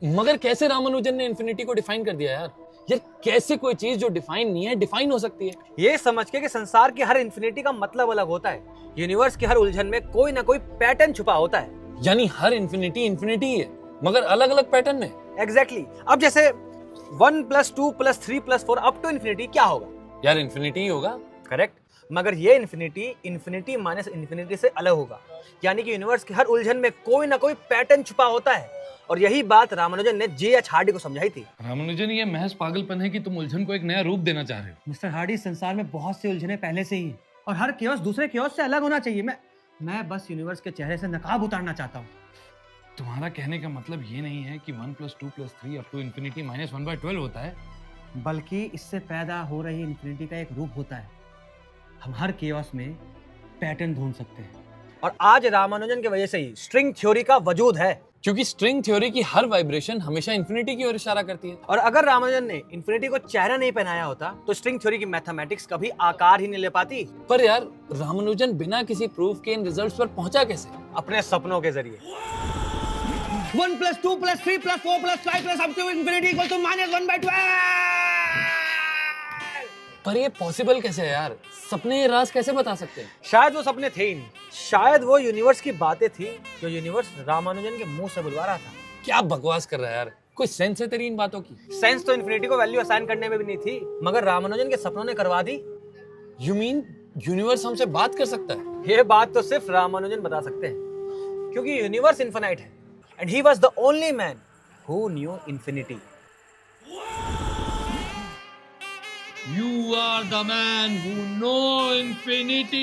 मगर कैसे रामानुजन ने इन्फिनिटी को डिफाइन कर दिया यार? यार कैसे कोई चीज जो डिफाइन नहीं है डिफाइन हो सकती है? ये समझ के कि संसार की हर इन्फिनिटी का मतलब अलग होता है। यूनिवर्स की हर उलझन में कोई ना कोई पैटर्न छुपा होता है। यानी हर इन्फिनिटी इन्फिनिटी ही है मगर अलग अलग पैटर्न में। एग्जैक्टली अब जैसे 1 + 2 + 3 + 4 अप टू इन्फिनिटी क्या होगा? यार इन्फिनिटी ही होगा। करेक्ट। मगर ये इन्फिनिटी इन्फिनिटी माइनस इन्फिनिटी से अलग होगा। यानी कि यूनिवर्स की हर उलझन में कोई ना कोई पैटर्न छुपा होता है। और यही बात रामानुजन ने J.H. हार्डी को समझाई थी। रामानुजन, ये महज पागलपन है कि तुम उलझन को एक नया रूप देना चाह रहे हो। मिस्टर हार्डी, संसार में बहुत से उलझने पहले से ही हैं और हर केओस दूसरे केओस से अलग होना चाहिए। मैं बस यूनिवर्स के चेहरे से नकाब उतारना चाहता हूँ। तुम्हारा कहने का मतलब ये नहीं है कि 1 + 2 + 3 अप टू इन्फिनिटी -1/12 होता है, बल्कि इससे पैदा हो रही इन्फिनिटी का एक रूप होता है। हम हर केओस में पैटर्न ढूंढ सकते हैं। और आज रामानुजन की वजह से ही स्ट्रिंग थ्योरी का वजूद है। क्योंकि स्ट्रिंग थ्योरी की हर वाइब्रेशन हमेशा इन्फिनिटी की ओर इशारा करती है। और अगर रामानुजन ने इन्फिनिटी को चेहरा नहीं पहनाया होता तो स्ट्रिंग थ्योरी की मैथमेटिक्स कभी आकार ही नहीं ले पाती। पर यार रामानुजन बिना किसी प्रूफ के इन रिजल्ट्स पर पहुंचा कैसे? अपने सपनों के जरिए। 1 + 2 + 3 + 4 + 5 + up to infinity = -1/12। पर ये पॉसिबल कैसे है यार? सपने ये राज कैसे बता सकते हैं? शायद वो सपने थे ही नहीं, शायद वो यूनिवर्स की बातें थी जो यूनिवर्स रामानुजन के मुंह से बुलवा रहा था। क्या बकवास कर रहा है यार? कोई सेंस है तेरी इन बातों की? सेंस तो इन्फिनिटी को वैल्यू असाइन करने में भी नहीं थी, मगर रामानुजन के सपनों ने करवा दी। यू मीन यूनिवर्स हमसे बात कर सकता है? ये बात तो सिर्फ रामानुजन बता सकते हैं, क्योंकि यूनिवर्स इन्फिनाइट है and he was the only man who knew infinity. You are the man who know infinity.